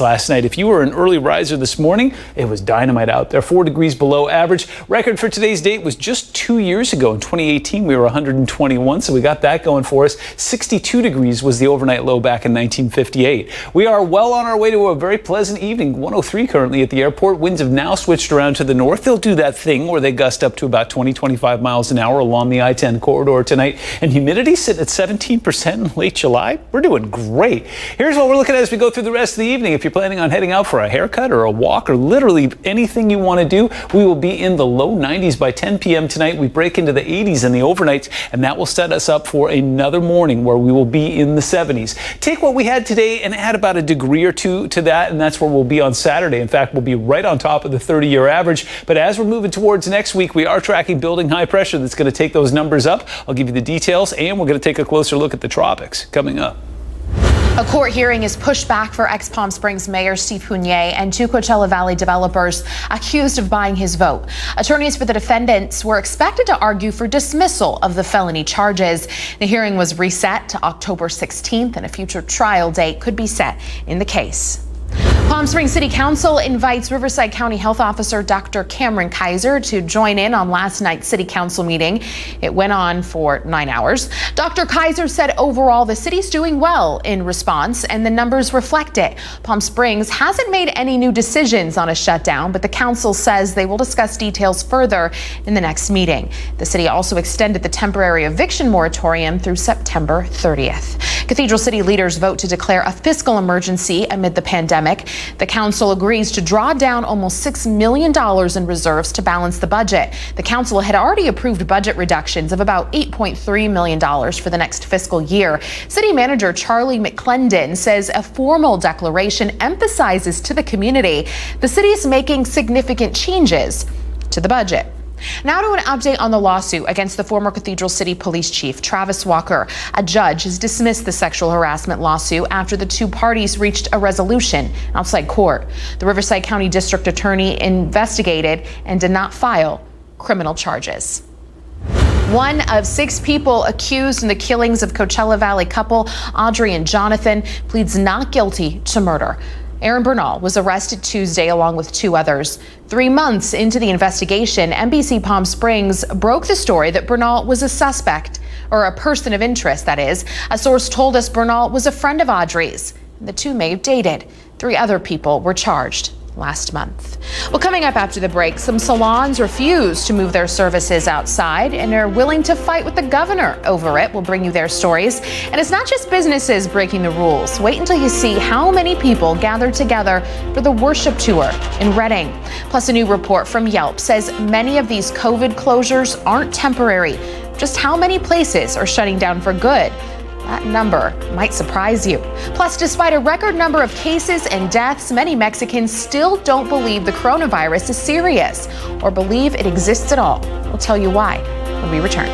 Last night. If you were an early riser this morning, it was dynamite out there, 4 degrees below average. Record for today's date was just 2 years ago. In 2018, we were 121, so we got that going for us. 62 degrees was the overnight low back in 1958. We are well on our way to a very pleasant evening. 103 currently at the airport. Winds have now switched around to the north. They'll do that thing where they gust up to about 20-25 miles an hour along the I-10 corridor tonight. And humidity sitting at 17% in late July. We're doing great. Here's what we're looking at as we go through the rest of the evening. If you're planning on heading out for a haircut or a walk or literally anything you want to do, we will be in the low 90s by 10 p.m. tonight. We break into the 80s in the overnights, and that will set us up for another morning where we will be in the 70s. Take what we had today and add about a degree or two to that, and that's where we'll be on Saturday. In fact, we'll be right on top of the 30-year average. But as we're moving towards next week, we are tracking building high pressure that's going to take those numbers up. I'll give you the details, and we're going to take a closer look at the tropics coming up. A court hearing is pushed back for ex-Palm Springs Mayor Steve Fournier and two Coachella Valley developers accused of buying his vote. Attorneys for the defendants were expected to argue for dismissal of the felony charges. The hearing was reset to October 16th, and a future trial date could be set in the case. Palm Springs City Council invites Riverside County Health Officer Dr. Cameron Kaiser to join in on last night's City Council meeting. It went on for 9 hours. Dr. Kaiser said overall the city's doing well in response, and the numbers reflect it. Palm Springs hasn't made any new decisions on a shutdown, but the council says they will discuss details further in the next meeting. The city also extended the temporary eviction moratorium through September 30th. Cathedral City leaders vote to declare a fiscal emergency amid the pandemic. The council agrees to draw down almost $6 million in reserves to balance the budget. The council had already approved budget reductions of about $8.3 million for the next fiscal year. City manager Charlie McClendon says a formal declaration emphasizes to the community the city is making significant changes to the budget. Now to an update on the lawsuit against the former Cathedral City Police Chief, Travis Walker. A judge has dismissed the sexual harassment lawsuit after the two parties reached a resolution outside court. The Riverside County District Attorney investigated and did not file criminal charges. One of 6 people accused in the killings of Coachella Valley couple Audrey and Jonathan pleads not guilty to murder. Aaron Bernal was arrested Tuesday along with 2 others. 3 months into the investigation, NBC Palm Springs broke the story that Bernal was a suspect, or a person of interest, that is. A source told us Bernal was a friend of Audrey's. The two may have dated. 3 other people were charged last month. Well, coming up after the break, some salons refuse to move their services outside and are willing to fight with the governor over it. We'll bring you their stories. And it's not just businesses breaking the rules. Wait until you see how many people gathered together for the worship tour in Reading. Plus, a new report from Yelp says many of these COVID closures aren't temporary. Just how many places are shutting down for good? That number might surprise you. Plus, despite a record number of cases and deaths, many Mexicans still don't believe the coronavirus is serious or believe it exists at all. We'll tell you why when we return.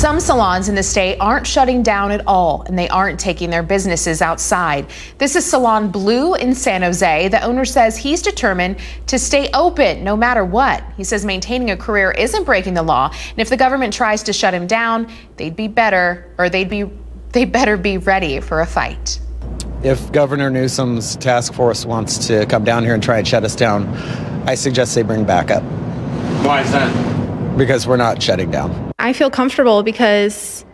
Some salons in the state aren't shutting down at all, and they aren't taking their businesses outside. This is Salon Blue in San Jose. The owner says he's determined to stay open no matter what. He says maintaining a career isn't breaking the law, and if the government tries to shut him down, they better be ready for a fight. If Governor Newsom's task force wants to come down here and try and shut us down, I suggest they bring backup. Why is that? Because we're not shutting down. I feel comfortable because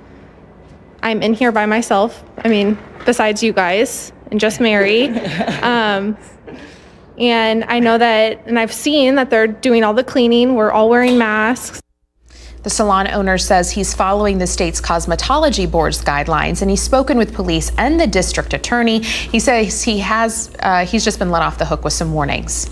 I'm in here by myself. I mean, besides you guys, and just Mary. And I know that, and I've seen that they're doing all the cleaning. We're all wearing masks. The salon owner says he's following the state's cosmetology board's guidelines, and he's spoken with police and the district attorney. He says he's just been let off the hook with some warnings.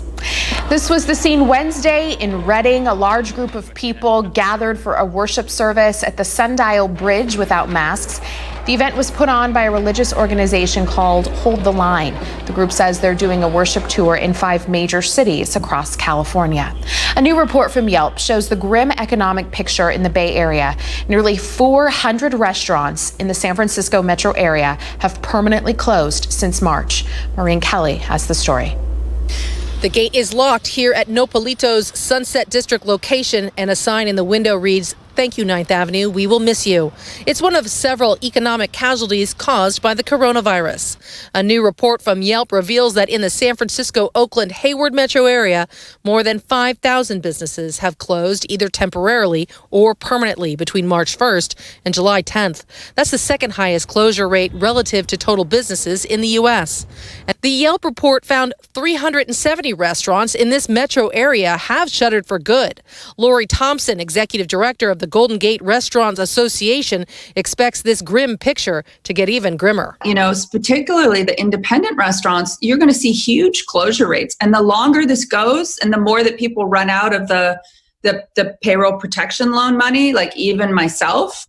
This was the scene Wednesday in Reading. A large group of people gathered for a worship service at the Sundial Bridge without masks. The event was put on by a religious organization called Hold the Line. The group says they're doing a worship tour in 5 major cities across California. A new report from Yelp shows the grim economic picture in the Bay Area. Nearly 400 restaurants in the San Francisco metro area have permanently closed since March. Maureen Kelly has the story. The gate is locked here at Nopalito's Sunset District location, and a sign in the window reads, "Thank you, 9th Avenue. We will miss you." It's one of several economic casualties caused by the coronavirus. A new report from Yelp reveals that in the San Francisco, Oakland, Hayward metro area, more than 5,000 businesses have closed either temporarily or permanently between March 1st and July 10th. That's the second highest closure rate relative to total businesses in the U.S. The Yelp report found 370 restaurants in this metro area have shuttered for good. Lori Thompson, executive director of the Golden Gate Restaurants Association, expects this grim picture to get even grimmer. You know, particularly the independent restaurants, you're going to see huge closure rates. And the longer this goes and the more that people run out of the payroll protection loan money, like even myself,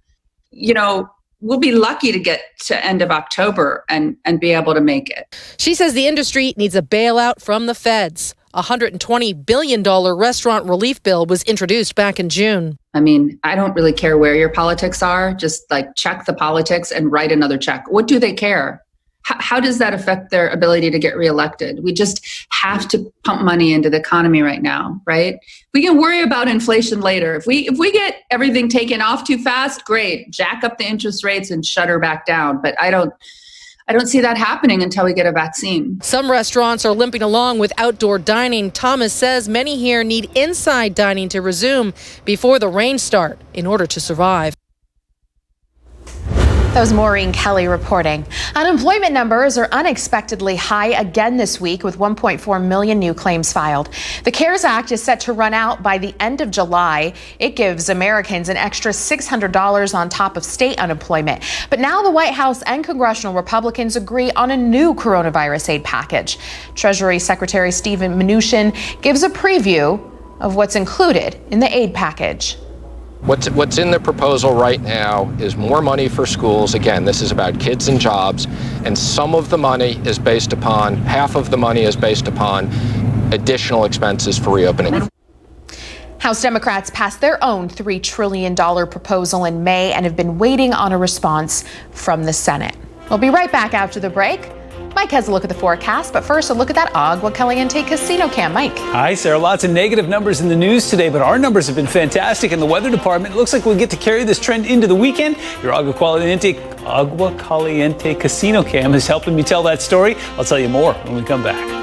you know, we'll be lucky to get to end of October and be able to make it. She says the industry needs a bailout from the feds. A $120 billion restaurant relief bill was introduced back in June. I mean, I don't really care where your politics are. Just like check the politics and write another check. What do they care? How does that affect their ability to get reelected? We just have to pump money into the economy right now, right? We can worry about inflation later. If we get everything taken off too fast, great. Jack up the interest rates and shut her back down. But I don't see that happening until we get a vaccine. Some restaurants are limping along with outdoor dining. Thomas says many here need inside dining to resume before the rains start in order to survive. That was Maureen Kelly reporting. Unemployment numbers are unexpectedly high again this week, with 1.4 million new claims filed. The CARES Act is set to run out by the end of July. It gives Americans an extra $600 on top of state unemployment. But now the White House and congressional Republicans agree on a new coronavirus aid package. Treasury Secretary Steven Mnuchin gives a preview of what's included in the aid package. What's in the proposal right now is more money for schools. Again, this is about kids and jobs, and some of the money is based upon, half of the money is based upon additional expenses for reopening. House Democrats passed their own $3 trillion proposal in May and have been waiting on a response from the Senate. We'll be right back after the break. Mike has a look at the forecast, but first a look at that Agua Caliente casino cam. Mike. Hi, Sarah. Lots of negative numbers in the news today, but our numbers have been fantastic in the weather department. It looks like we'll get to carry this trend into the weekend. Your Agua Caliente casino cam is helping me tell that story. I'll tell you more when we come back.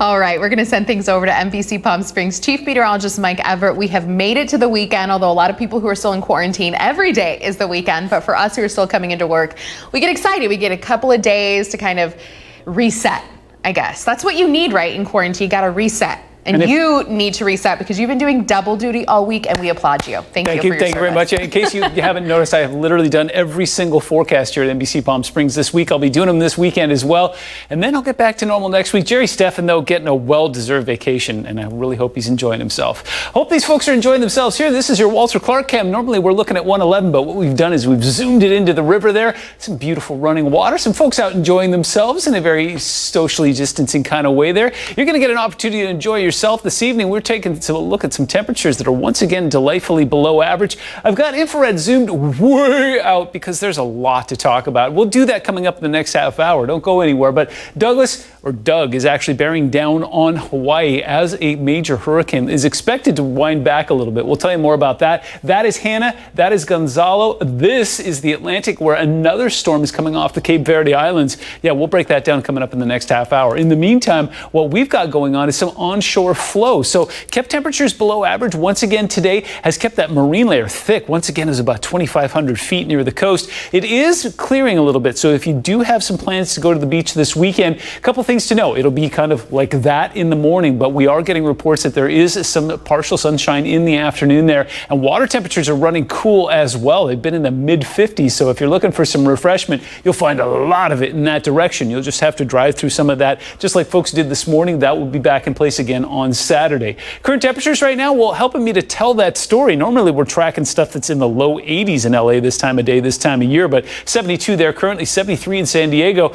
All right, we're going to send things over to NBC Palm Springs Chief Meteorologist Mike Everett. We have made it to the weekend, although a lot of people who are still in quarantine, every day is the weekend. But for us who are still coming into work, we get excited. We get a couple of days to kind of reset, I guess. That's what you need, right, in quarantine. You got to reset. And you need to reset because you've been doing double duty all week, and we applaud you. Thank you for your Thank you very much. In case you haven't noticed, I have literally done every single forecast here at NBC Palm Springs this week. I'll be doing them this weekend as well. And then I'll get back to normal next week. Jerry Steffen, though, getting a well-deserved vacation, and I really hope he's enjoying himself. Hope these folks are enjoying themselves here. This is your Walter Clark cam. Normally, we're looking at 111, but what we've done is we've zoomed it into the river there. Some beautiful running water. Some folks out enjoying themselves in a very socially distancing kind of way there. You're going to get an opportunity to enjoy yourself this evening. We're taking a look at some temperatures that are once again delightfully below average. I've got infrared zoomed way out because there's a lot to talk about. We'll do that coming up in the next half hour. Don't go anywhere. But Doug is actually bearing down on Hawaii as a major hurricane is expected to wind back a little bit. We'll tell you more about that. That is Hannah. That is Gonzalo. This is the Atlantic, where another storm is coming off the Cape Verde Islands. Yeah, we'll break that down coming up in the next half hour. In the meantime, what we've got going on is some onshore flow. So kept temperatures below average once again today, has kept that marine layer thick. Once again, is about 2,500 feet near the coast. It is clearing a little bit. So if you do have some plans to go to the beach this weekend, a couple things to know. It'll be kind of like that in the morning, but we are getting reports that there is some partial sunshine in the afternoon there. And water temperatures are running cool as well. They've been in the mid 50s. So if you're looking for some refreshment, you'll find a lot of it in that direction. You'll just have to drive through some of that, just like folks did this morning. That will be back in place again on Saturday. Current temperatures right now will helping me to tell that story. Normally we're tracking stuff that's in the low 80s in LA this time of day, this time of year, but 72 there currently, 73 in San Diego.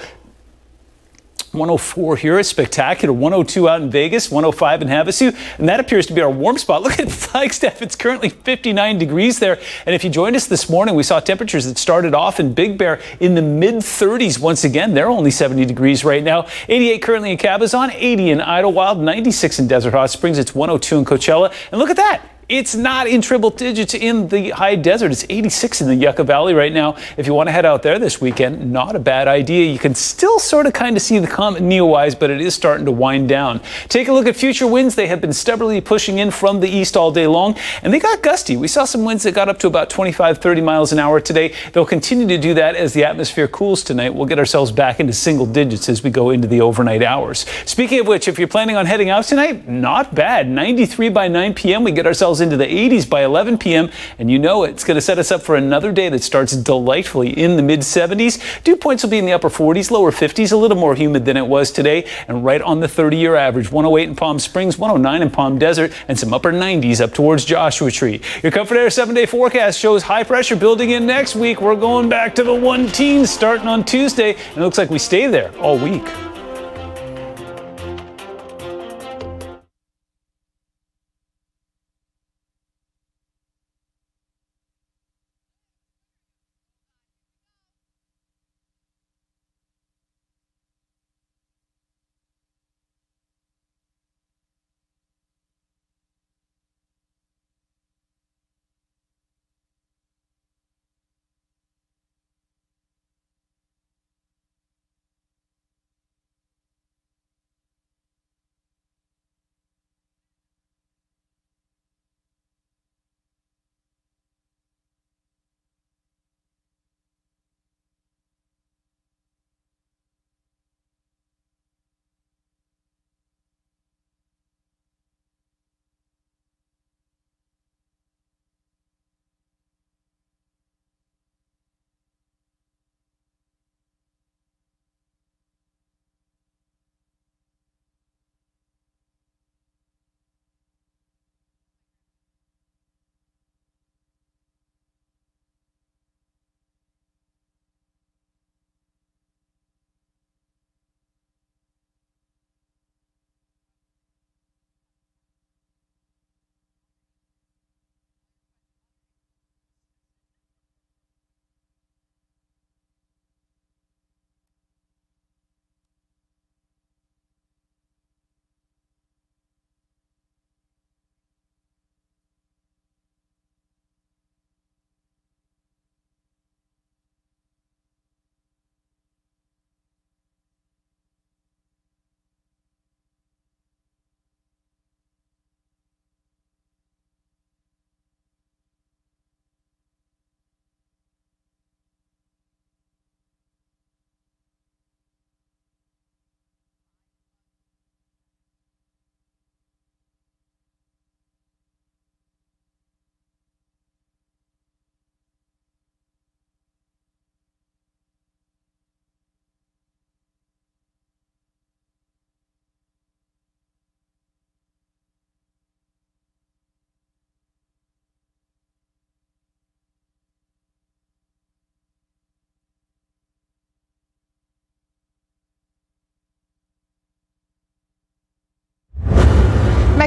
104 here is spectacular. 102 out in Vegas, 105 in Havasu, and that appears to be our warm spot. Look at Flagstaff. It's currently 59 degrees there. And if you joined us this morning, we saw temperatures that started off in Big Bear in the mid 30s. Once again, they're only 70 degrees right now. 88 currently in Cabazon, 80 in Idlewild, 96 in Desert Hot Springs. It's 102 in Coachella. And look at that. It's not in triple digits in the high desert. It's 86 in the Yucca Valley right now. If you want to head out there this weekend, not a bad idea. You can still sort of kind of see the comet Neowise, but it is starting to wind down. Take a look at future winds. They have been stubbornly pushing in from the east all day long, and they got gusty. We saw some winds that got up to about 25, 30 miles an hour today. They'll continue to do that as the atmosphere cools tonight. We'll get ourselves back into single digits as we go into the overnight hours. Speaking of which, if you're planning on heading out tonight, not bad. 93 by 9 p.m. We get ourselves into the 80s by 11 p.m. And you know it's going to set us up for another day that starts delightfully in the mid 70s. Dew points will be in the upper 40s, lower 50s, a little more humid than it was today, and right on the 30-year average. 108 in Palm Springs, 109 in Palm Desert, and some upper 90s up towards Joshua Tree. Your Comfort Air 7-day forecast shows high pressure building in next week. We're going back to the 1 teens starting on Tuesday, and it looks like we stay there all week.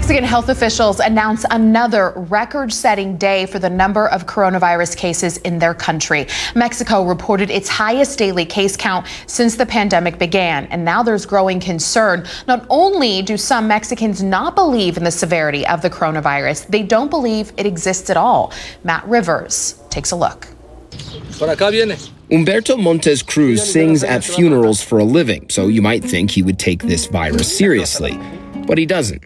Mexican health officials announce another record-setting day for the number of coronavirus cases in their country. Mexico reported its highest daily case count since the pandemic began, and now there's growing concern. Not only do some Mexicans not believe in the severity of the coronavirus, they don't believe it exists at all. Matt Rivers takes a look. Humberto Montes Cruz sings at funerals for a living, so you might think he would take this virus seriously, but he doesn't.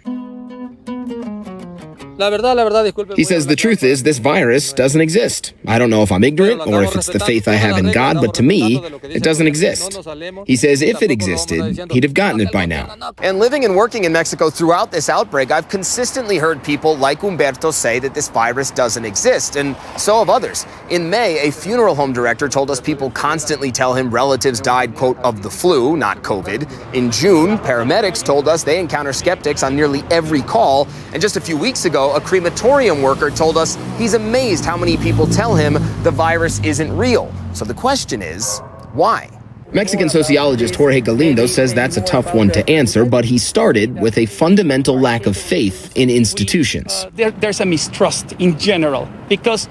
He says the truth is this virus doesn't exist. I don't know if I'm ignorant or if it's the faith I have in God, but to me, it doesn't exist. He says if it existed, he'd have gotten it by now. And living and working in Mexico throughout this outbreak, I've consistently heard people like Humberto say that this virus doesn't exist, and so have others. In May, a funeral home director told us people constantly tell him relatives died, quote, of the flu, not COVID. In June, paramedics told us they encounter skeptics on nearly every call, and just a few weeks ago, a crematorium worker told us he's amazed how many people tell him the virus isn't real. So the question is, why? Mexican sociologist Jorge Galindo says that's a tough one to answer, but he started with a fundamental lack of faith in institutions. There's a mistrust in general because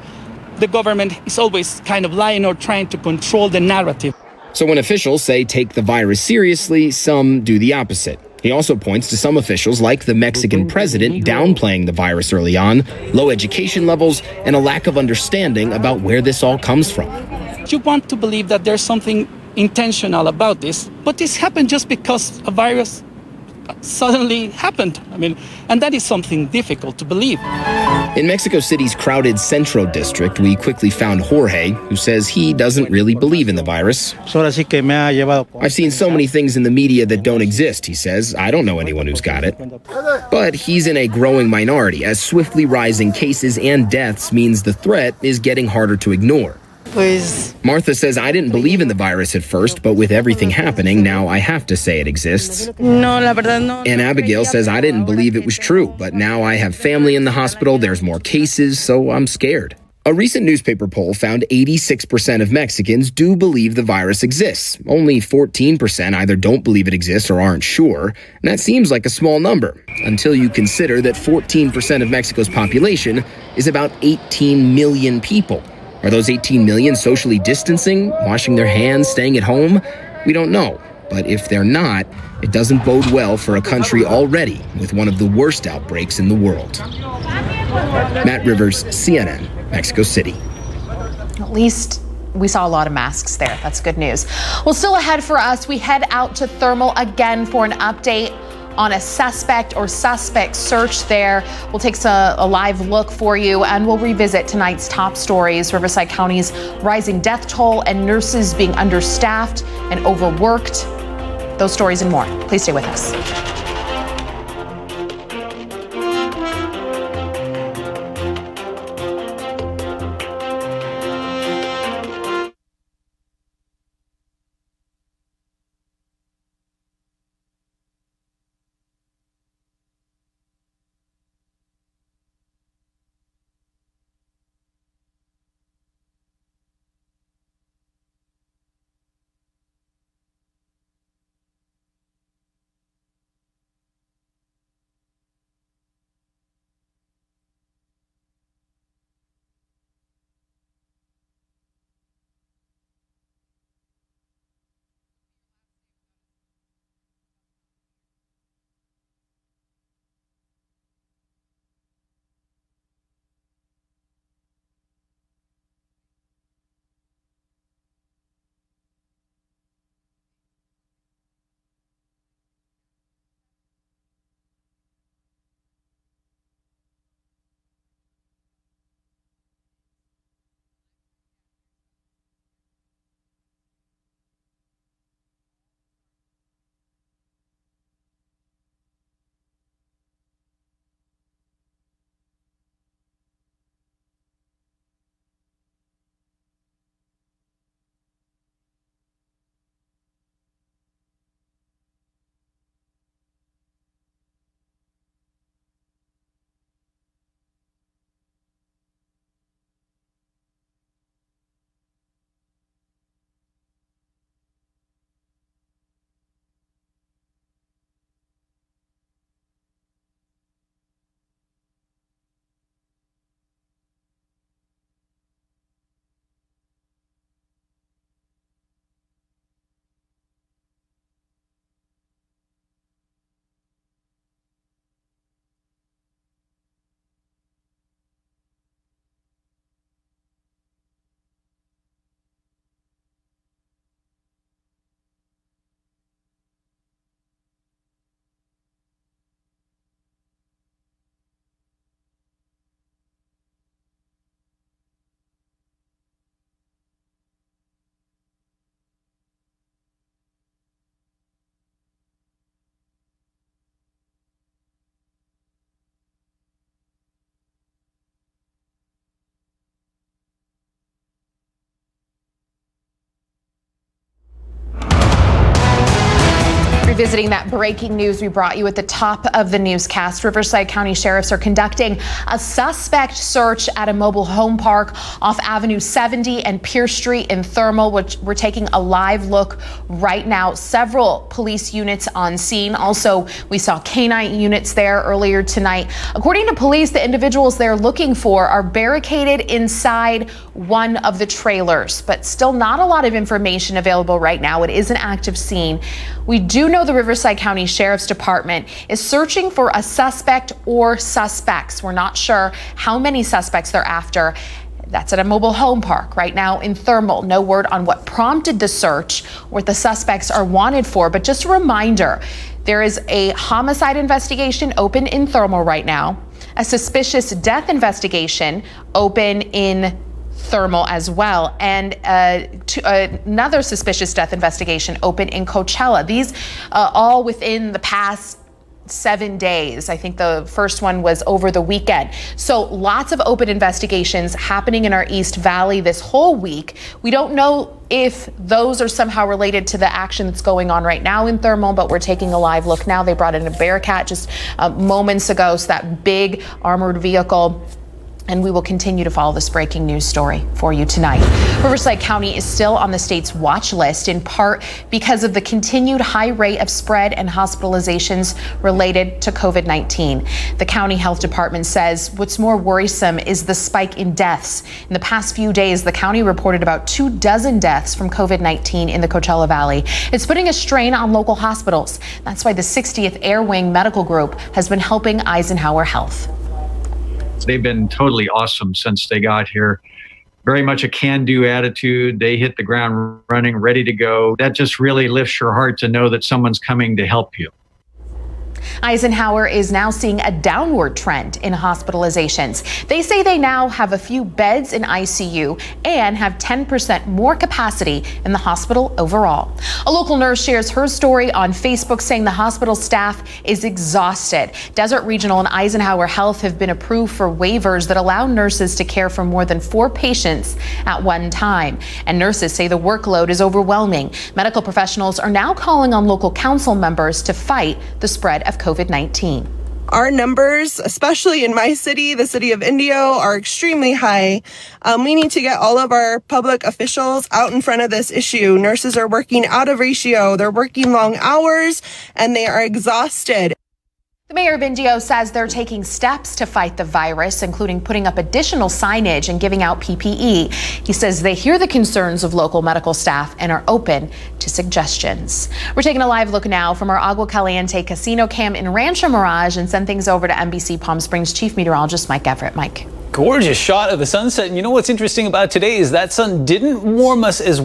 the government is always kind of lying or trying to control the narrative. So when officials say take the virus seriously, some do the opposite. He also points to some officials, like the Mexican president, downplaying the virus early on, low education levels, and a lack of understanding about where this all comes from. You want to believe that there's something intentional about this, but this happened just because a virus suddenly happened. And that is something difficult to believe. In Mexico City's crowded Centro district, we quickly found Jorge, who says he doesn't really believe in the virus. I've seen so many things in the media that don't exist, he says. I don't know anyone who's got it. But he's in a growing minority, as swiftly rising cases and deaths means the threat is getting harder to ignore. Martha says, I didn't believe in the virus at first, but with everything happening, now I have to say it exists. And Abigail says, I didn't believe it was true, but now I have family in the hospital, there's more cases, so I'm scared. A recent newspaper poll found 86% of Mexicans do believe the virus exists. Only 14% either don't believe it exists or aren't sure. And that seems like a small number, until you consider that 14% of Mexico's population is about 18 million people. Are those 18 million socially distancing, washing their hands, staying at home? We don't know. But if they're not, it doesn't bode well for a country already with one of the worst outbreaks in the world. Matt Rivers, CNN, Mexico City. At least we saw a lot of masks there. That's good news. Well, still ahead for us, we head out to Thermal again for an update on a suspect or suspect search there. We'll take a live look for you, and we'll revisit tonight's top stories: Riverside County's rising death toll and nurses being understaffed and overworked. Those stories and more. Please stay with us. Revisiting that breaking news we brought you at the top of the newscast, Riverside County sheriffs are conducting a suspect search at a mobile home park off Avenue 70 and Pierce Street in Thermal, which we're taking a live look right now. Several police units on scene. Also, we saw canine units there earlier tonight. According to police, the individuals they're looking for are barricaded inside one of the trailers, but still not a lot of information available right now. It is an active scene. We do know the Riverside County Sheriff's Department is searching for a suspect or suspects. We're not sure how many suspects they're after. That's at a mobile home park right now in Thermal. No word on what prompted the search, what the suspects are wanted for, but just a reminder, there is a homicide investigation open in Thermal right now, a suspicious death investigation open in Thermal as well, and another suspicious death investigation open in Coachella. These all within the past 7 days. I think the first one was over the weekend. So lots of open investigations happening in our East Valley this whole week. We don't know if those are somehow related to the action that's going on right now in Thermal, but we're taking a live look now. They brought in a Bearcat just moments ago, so that big armored vehicle. And we will continue to follow this breaking news story for you tonight. Riverside County is still on the state's watch list, in part because of the continued high rate of spread and hospitalizations related to COVID-19. The county health department says what's more worrisome is the spike in deaths. In the past few days, the county reported about 24 deaths from COVID-19 in the Coachella Valley. It's putting a strain on local hospitals. That's why the 60th Air Wing Medical Group has been helping Eisenhower Health. They've been totally awesome since they got here. Very much a can-do attitude. They hit the ground running, ready to go. That just really lifts your heart to know that someone's coming to help you. Eisenhower is now seeing a downward trend in hospitalizations. They say they now have a few beds in ICU and have 10% more capacity in the hospital overall. A local nurse shares her story on Facebook, saying the hospital staff is exhausted. Desert Regional and Eisenhower Health have been approved for waivers that allow nurses to care for more than 4 patients at one time. And nurses say the workload is overwhelming. Medical professionals are now calling on local council members to fight the spread of COVID-19. Our numbers, especially in my city, the city of Indio, are extremely high. We need to get all of our public officials out in front of this issue. Nurses are working out of ratio. They're working long hours and they are exhausted. The mayor of Indio says they're taking steps to fight the virus, including putting up additional signage and giving out PPE. He says they hear the concerns of local medical staff and are open to suggestions. We're taking a live look now from our Agua Caliente casino cam in Rancho Mirage and send things over to NBC Palm Springs Chief Meteorologist Mike Everett. Mike. Gorgeous shot of the sunset. And you know what's interesting about today is that sun didn't warm us as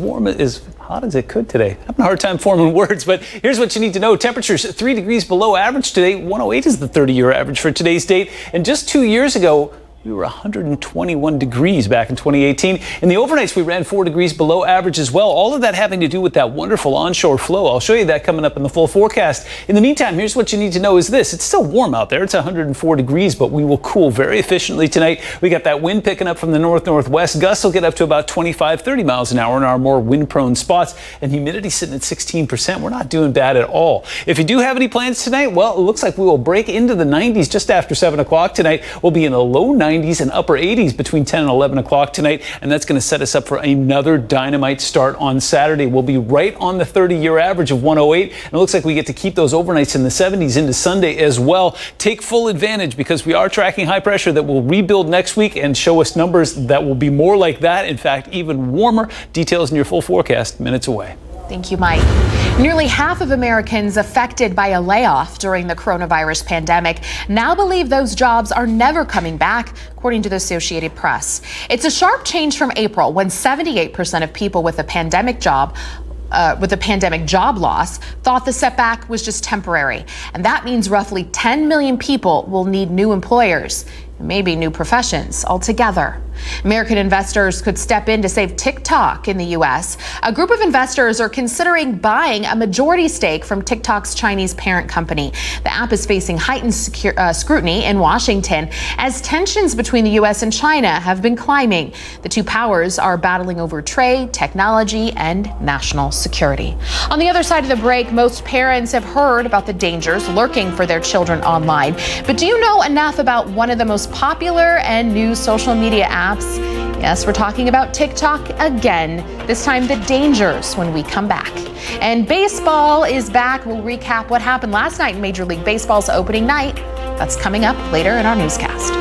hot as it could today. I'm having a hard time forming words, but here's what you need to know. Temperatures 3 degrees below average today. 108 is the 30-year average for today's date. And just 2 years ago, we were 121 degrees back in 2018. In the overnights, we ran 4 degrees below average as well. All of that having to do with that wonderful onshore flow. I'll show you that coming up in the full forecast. In the meantime, here's what you need to know is this. It's still warm out there. It's 104 degrees, but we will cool very efficiently tonight. We got that wind picking up from the north-northwest. Gusts will get up to about 25, 30 miles an hour in our more wind-prone spots. And humidity sitting at 16%. We're not doing bad at all. If you do have any plans tonight, well, it looks like we will break into the 90s just after 7 o'clock tonight. We'll be in the low 90s and upper 80s between 10 and 11 o'clock tonight, and that's going to set us up for another dynamite start on Saturday. We'll be right on the 30-year average of 108, and it looks like we get to keep those overnights in the 70s into Sunday as well. Take full advantage because we are tracking high pressure that will rebuild next week and show us numbers that will be more like that, in fact, even warmer. Details in your full forecast minutes away. Thank you, Mike. Nearly half of Americans affected by a layoff during the coronavirus pandemic now believe those jobs are never coming back, according to the Associated Press. It's a sharp change from April, when 78% of people with a pandemic job loss thought the setback was just temporary. And that means roughly 10 million people will need new employers, maybe new professions altogether. American investors could step in to save TikTok in the U.S. A group of investors are considering buying a majority stake from TikTok's Chinese parent company. The app is facing heightened scrutiny in Washington as tensions between the U.S. and China have been climbing. The two powers are battling over trade, technology, and national security. On the other side of the break, most parents have heard about the dangers lurking for their children online. But do you know enough about one of the most popular and new social media apps? Yes, we're talking about TikTok again, this time the dangers when we come back. And baseball is back. We'll recap what happened last night in Major League Baseball's opening night. That's coming up later in our newscast.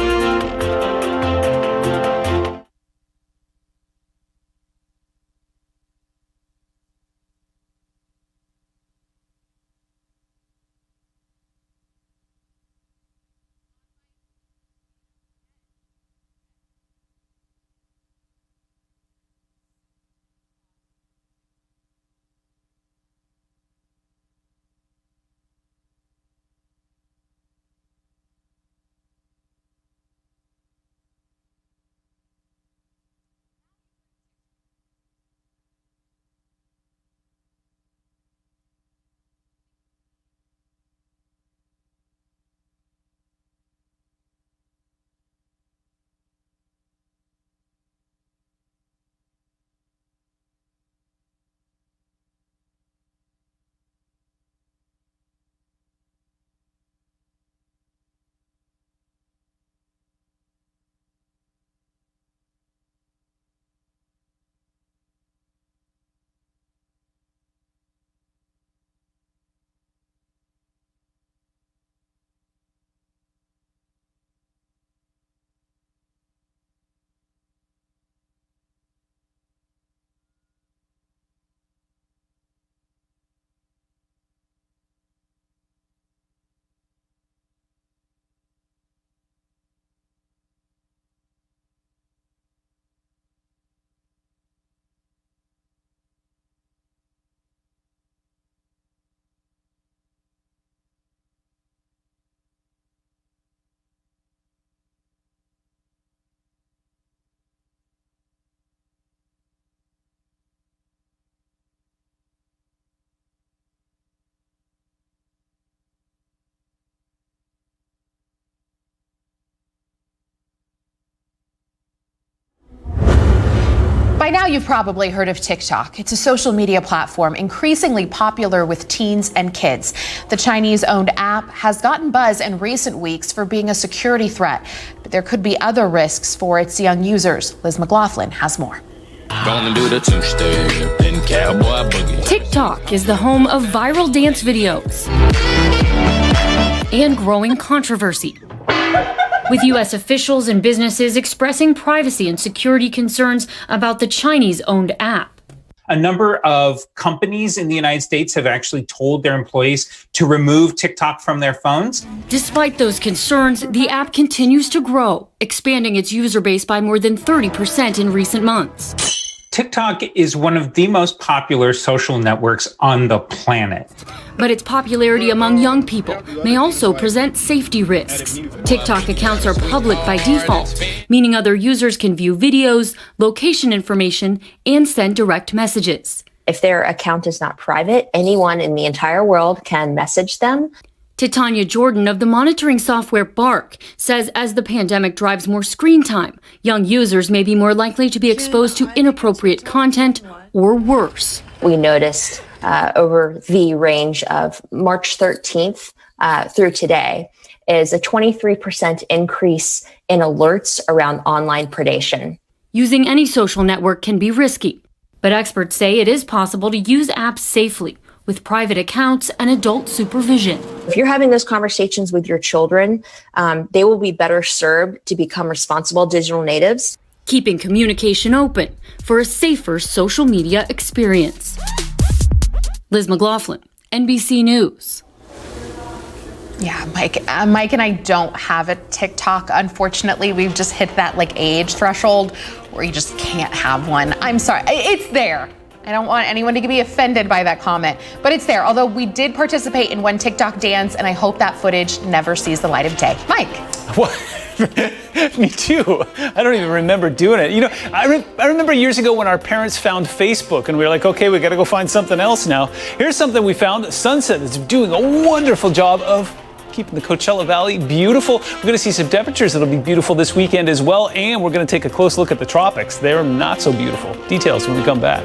By now, you've probably heard of TikTok. It's a social media platform increasingly popular with teens and kids. The Chinese-owned app has gotten buzz in recent weeks for being a security threat, but there could be other risks for its young users. Liz McLaughlin has more. TikTok is the home of viral dance videos and growing controversy, with U.S. officials and businesses expressing privacy and security concerns about the Chinese-owned app. A number of companies in the United States have actually told their employees to remove TikTok from their phones. Despite those concerns, the app continues to grow, expanding its user base by more than 30% in recent months. TikTok is one of the most popular social networks on the planet. But its popularity among young people may also present safety risks. TikTok accounts are public by default, meaning other users can view videos, location information, and send direct messages. If their account is not private, anyone in the entire world can message them. Titania Jordan of the monitoring software Bark says as the pandemic drives more screen time, young users may be more likely to be exposed to inappropriate content or worse. We noticed over the range of March 13th through today is a 23% increase in alerts around online predation. Using any social network can be risky, but experts say it is possible to use apps safely with private accounts and adult supervision. If you're having those conversations with your children, they will be better served to become responsible digital natives. Keeping communication open for a safer social media experience. Liz McLaughlin, NBC News. Yeah, Mike and I don't have a TikTok. Unfortunately, we've just hit that age threshold where you just can't have one. I'm sorry, it's there. I don't want anyone to be offended by that comment, but it's there. Although we did participate in one TikTok dance, and I hope that footage never sees the light of day. Mike. What? Me too. I don't even remember doing it. You know, I remember years ago when our parents found Facebook and we were like, okay, we got to go find something else now. Here's something we found. Sunset is doing a wonderful job of keeping the Coachella Valley beautiful. We're going to see some temperatures that'll be beautiful this weekend as well, and we're going to take a close look at the tropics. They're not so beautiful. Details when we come back.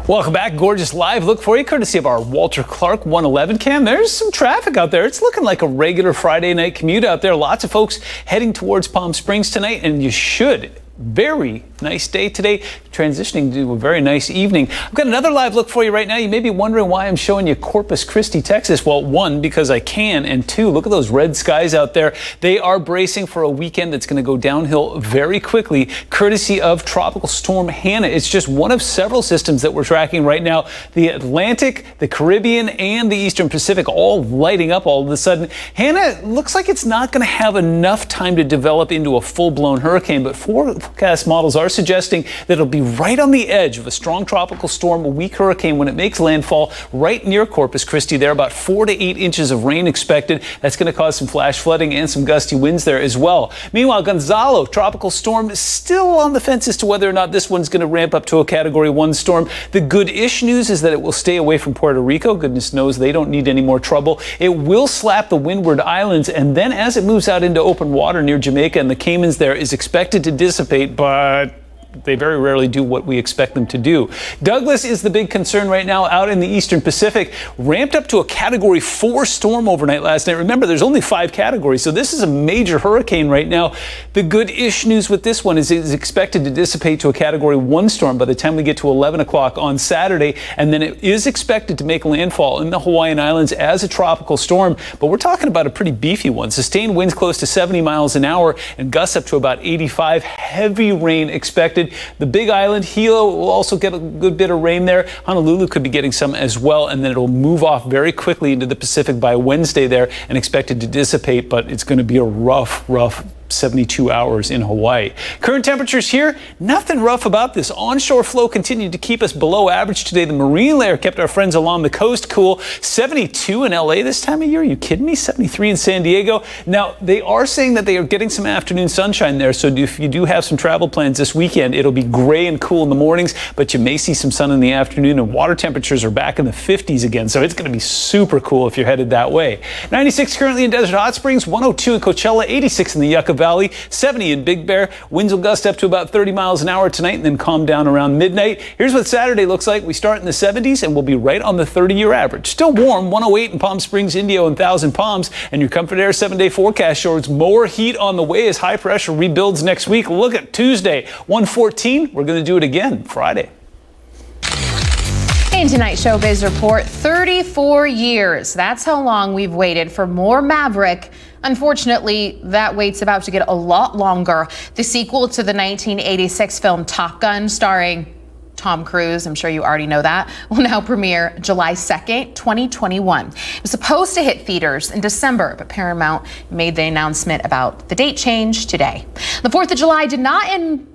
Welcome back. Gorgeous live look for you, courtesy of our Walter Clark 111 cam. There's some traffic out there. It's looking like a regular Friday night commute out there. Lots of folks heading towards Palm Springs tonight, and you should. Very nice day today, transitioning to a very nice evening. I've got another live look for you right now. You may be wondering why I'm showing you Corpus Christi, Texas. Well, one, because I can, and two, look at those red skies out there. They are bracing for a weekend that's going to go downhill very quickly, courtesy of Tropical Storm Hannah. It's just one of several systems that we're tracking right now. The Atlantic, the Caribbean, and the Eastern Pacific all lighting up all of a sudden. Hannah looks like it's not going to have enough time to develop into a full-blown hurricane, but forecast models are suggesting that it'll be right on the edge of a strong tropical storm, a weak hurricane when it makes landfall right near Corpus Christi. There, about 4 to 8 inches of rain expected. That's going to cause some flash flooding and some gusty winds there as well. Meanwhile, Gonzalo, tropical storm, is still on the fence as to whether or not this one's going to ramp up to a Category 1 storm. The good-ish news is that it will stay away from Puerto Rico. Goodness knows they don't need any more trouble. It will slap the Windward Islands, and then as it moves out into open water near Jamaica and the Caymans there, is expected to dissipate, but they very rarely do what we expect them to do. Douglas is the big concern right now out in the Eastern Pacific. Ramped up to a Category 4 storm overnight last night. Remember, there's only 5 categories, so this is a major hurricane right now. The good-ish news with this one is it's expected to dissipate to a Category 1 storm by the time we get to 11 o'clock on Saturday, and then it is expected to make landfall in the Hawaiian Islands as a tropical storm, but we're talking about a pretty beefy one. Sustained winds close to 70 miles an hour and gusts up to about 85. Heavy rain expected. The Big Island, Hilo will also get a good bit of rain there. Honolulu could be getting some as well, and then it'll move off very quickly into the Pacific by Wednesday there and expected to dissipate, but it's going to be a rough 72 hours in Hawaii. Current temperatures here, nothing rough about this. Onshore flow continued to keep us below average today. The marine layer kept our friends along the coast cool. 72 in LA this time of year. Are you kidding me? 73 in San Diego. Now, they are saying that they are getting some afternoon sunshine there, so if you do have some travel plans this weekend, it'll be gray and cool in the mornings, but you may see some sun in the afternoon, and water temperatures are back in the 50s again, so it's going to be super cool if you're headed that way. 96 currently in Desert Hot Springs, 102 in Coachella, 86 in the Yucca Valley. Valley, 70 in Big Bear. Winds will gust up to about 30 miles an hour tonight and then calm down around midnight. Here's what Saturday looks like. We start in the 70s and we'll be right on the 30-year average. Still warm, 108 in Palm Springs, Indio, and Thousand Palms. And your Comfort Air 7-day forecast shows more heat on the way as high pressure rebuilds next week. Look at Tuesday, 114. We're going to do it again Friday. In tonight's Showbiz Report, 34 years. That's how long we've waited for more Maverick. Unfortunately, that wait's about to get a lot longer. The sequel to the 1986 film Top Gun, starring Tom Cruise, I'm sure you already know that, will now premiere July 2nd, 2021. It was supposed to hit theaters in December, but Paramount made the announcement about the date change today. The 4th of July did not end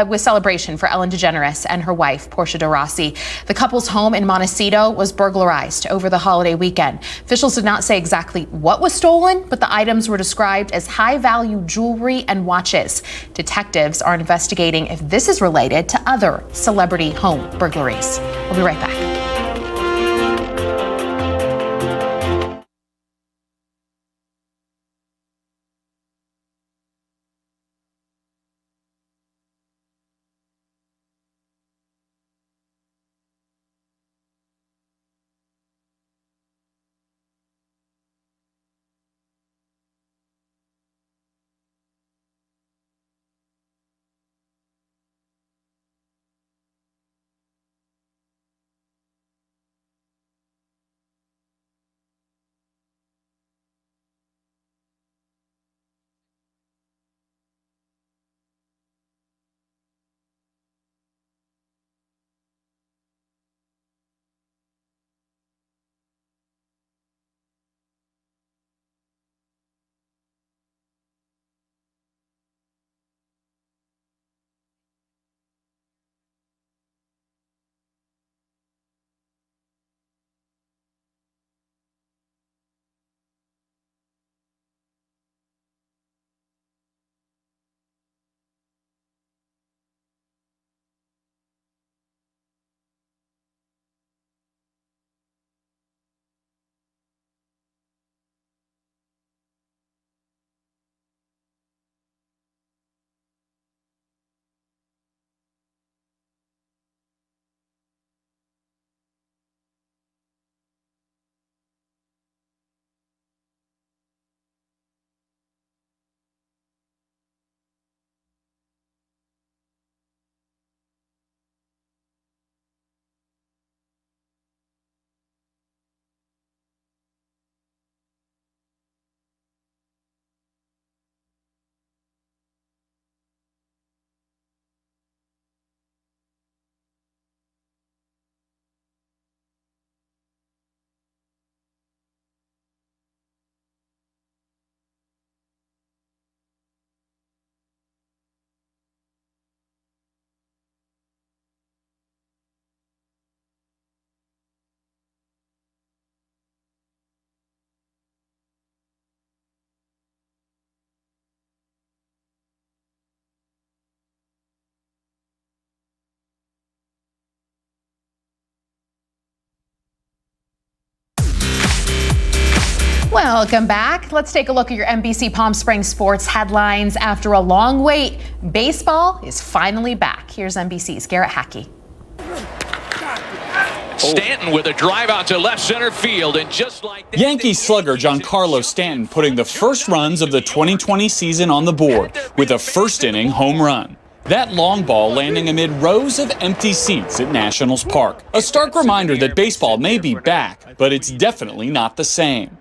with celebration for Ellen DeGeneres and her wife, Portia de Rossi. The couple's home in Montecito was burglarized over the holiday weekend. Officials did not say exactly what was stolen, but the items were described as high-value jewelry and watches. Detectives are investigating if this is related to other celebrity home burglaries. We'll be right back. Welcome back. Let's take a look at your NBC Palm Springs sports headlines. After a long wait, baseball is finally back. Here's NBC's Garrett Hackey. Stanton with a drive out to left center field, and just like that, Yankees slugger Giancarlo Stanton putting the first runs of the 2020 season on the board with a first-inning home run. That long ball landing amid rows of empty seats at Nationals Park. A stark reminder that baseball may be back, but it's definitely not the same.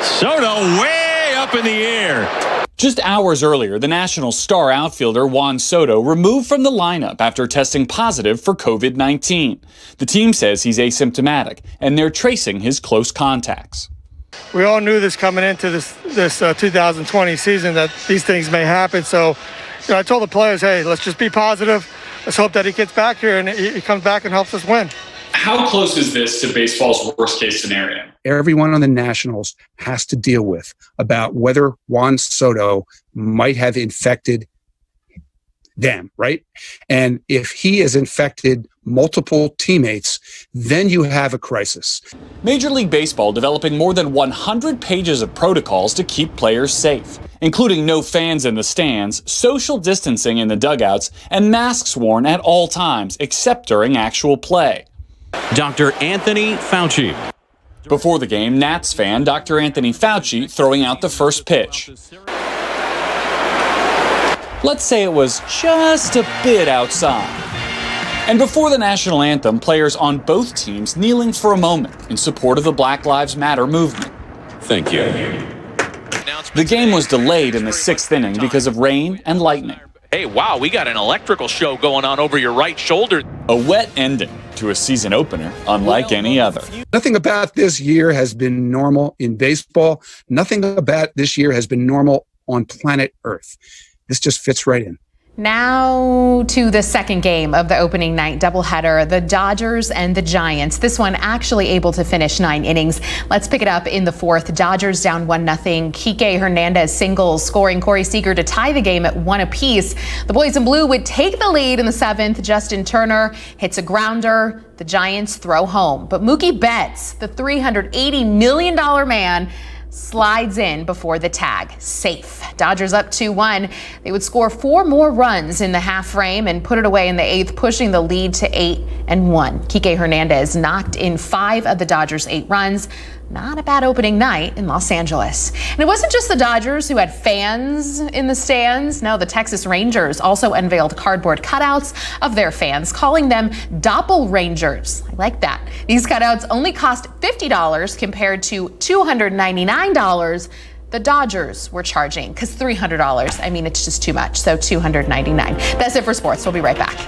Soto way up in the air. Just hours earlier, the Nationals star outfielder Juan Soto removed from the lineup after testing positive for COVID-19. The team says he's asymptomatic, and they're tracing his close contacts. We all knew this coming into this 2020 season that these things may happen. So I told the players, hey, let's just be positive. Let's hope that he gets back here and he comes back and helps us win. How close is this to baseball's worst case scenario? Everyone on the Nationals has to deal with about whether Juan Soto might have infected them, right? And if he has infected multiple teammates, then you have a crisis. Major League Baseball developing more than 100 pages of protocols to keep players safe, including no fans in the stands, social distancing in the dugouts, and masks worn at all times, except during actual play. Dr. Anthony Fauci. Before the game, Nats fan Dr. Anthony Fauci throwing out the first pitch. Let's say it was just a bit outside. And before the national anthem, players on both teams kneeling for a moment in support of the Black Lives Matter movement. Thank you. The game was delayed in the 6th inning because of rain and lightning. Hey, wow, we got an electrical show going on over your right shoulder. A wet ending to a season opener unlike any other. Nothing about this year has been normal in baseball. Nothing about this year has been normal on planet Earth. This just fits right in. Now to the second game of the opening night doubleheader, the Dodgers and the Giants. This one actually able to finish 9 innings. Let's pick it up in the 4th. Dodgers down 1-0. Kike Hernandez singles, scoring Corey Seager to tie the game at 1 apiece. The boys in blue would take the lead in the 7th. Justin Turner hits a grounder. The Giants throw home. But Mookie Betts, the $380 million man, slides in before the tag. Safe. Dodgers up 2-1. They would score 4 more runs in the half frame and put it away in the 8th, pushing the lead to 8-1. Kike Hernandez knocked in 5 of the Dodgers' 8 runs. Not a bad opening night in Los Angeles. And it wasn't just the Dodgers who had fans in the stands. No, the Texas Rangers also unveiled cardboard cutouts of their fans, calling them Doppel-Rangers. I like that. These cutouts only cost $50 compared to $299 the Dodgers were charging, because $300, I mean, it's just too much. So $299. That's it for sports. We'll be right back.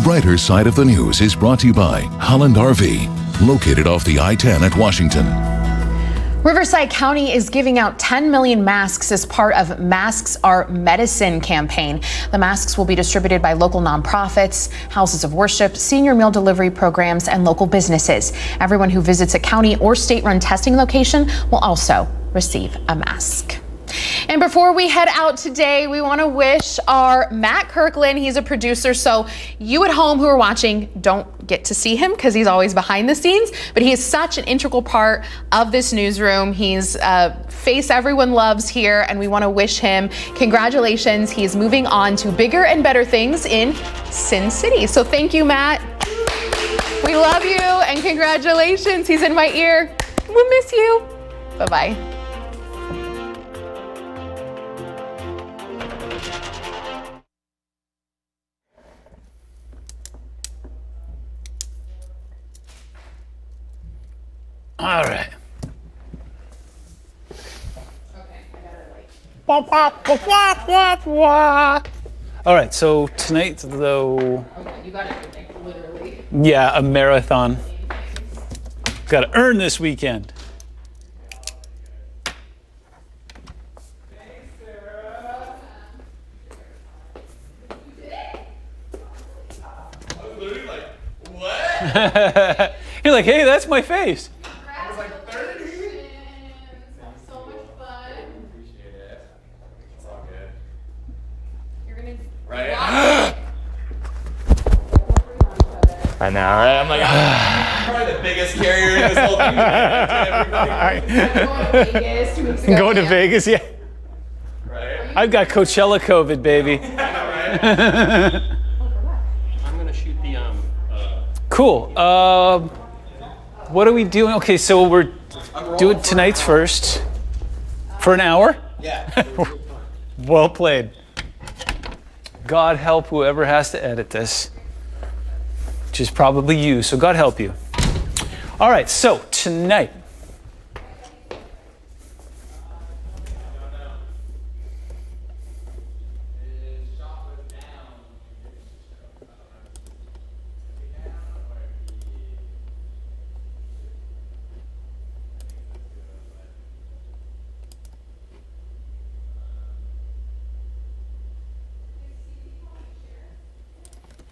Brighter Side of the News is brought to you by Holland RV, located off the I-10 at Washington. Riverside County is giving out 10 million masks as part of Masks Are Medicine campaign. The masks will be distributed by local nonprofits, houses of worship, senior meal delivery programs, and local businesses. Everyone who visits a county or state-run testing location will also receive a mask. And before we head out today, we want to wish our Matt Kirkland, he's a producer, so you at home who are watching don't get to see him because he's always behind the scenes, but he is such an integral part of this newsroom. He's a face everyone loves here, and we want to wish him congratulations. He's moving on to bigger and better things in Sin City. So thank you, Matt. We love you and congratulations. He's in my ear. We'll miss you. Bye-bye. All right. All right, so tonight, though, You got everything, literally. yeah, a marathon. Got to earn this weekend. You're like, hey, that's my face. I know, right? I'm like, I'm probably the biggest carrier in this whole thing. Going to Vegas, yeah. Right? I've got Coachella COVID, baby. I'm gonna shoot the Cool. What are we doing? Okay, so we're doing tonight's first for an hour. Yeah. Well played. God help whoever has to edit this, which is probably you, so God help you. All right, so tonight,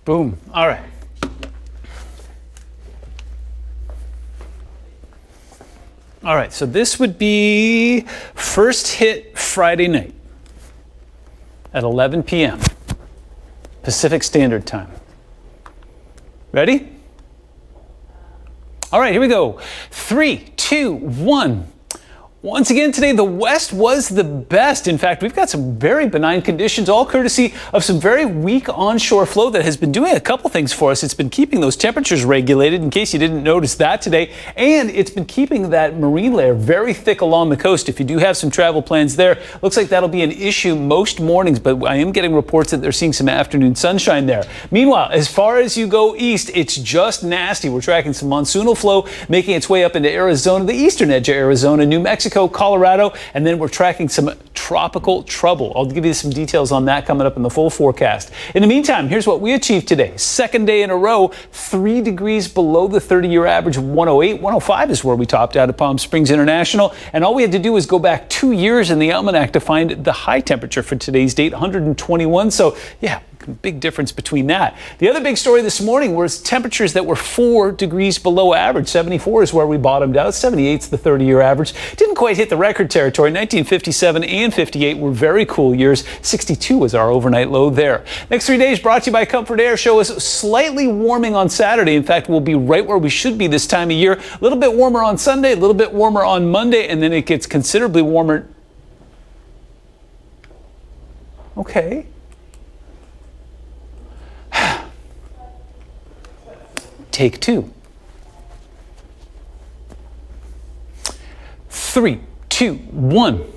boom. All right. All right, so this would be first hit Friday night at 11 p.m. Pacific Standard Time. Ready? All right, here we go. 3, 2, 1. Once again today, the West was the best. In fact, we've got some very benign conditions, all courtesy of some very weak onshore flow that has been doing a couple things for us. It's been keeping those temperatures regulated, in case you didn't notice that today, and it's been keeping that marine layer very thick along the coast. If you do have some travel plans there, looks like that'll be an issue most mornings, but I am getting reports that they're seeing some afternoon sunshine there. Meanwhile, as far as you go east, it's just nasty. We're tracking some monsoonal flow making its way up into Arizona, the eastern edge of Arizona, New Mexico, Colorado, and then we're tracking some tropical trouble. I'll give you some details on that coming up in the full forecast. In the meantime, here's what we achieved today. Second day in a row, 3 degrees below the 30-year average of 108. 105 is where we topped out at Palm Springs International, and all we had to do was go back 2 years in the almanac to find the high temperature for today's date, 121. So, yeah, big difference between that. The other big story this morning was temperatures that were 4 degrees below average. 74 is where we bottomed out. 78 is the 30-year average. Didn't quite hit the record territory. 1957 and 58 were very cool years. 62 was our overnight low there. Next 3 days brought to you by Comfort Air show us slightly warming on Saturday. In fact, we'll be right where we should be this time of year. A little bit warmer on Sunday, a little bit warmer on Monday, and then it gets considerably warmer. Okay. Take 2. 3, 2, 1.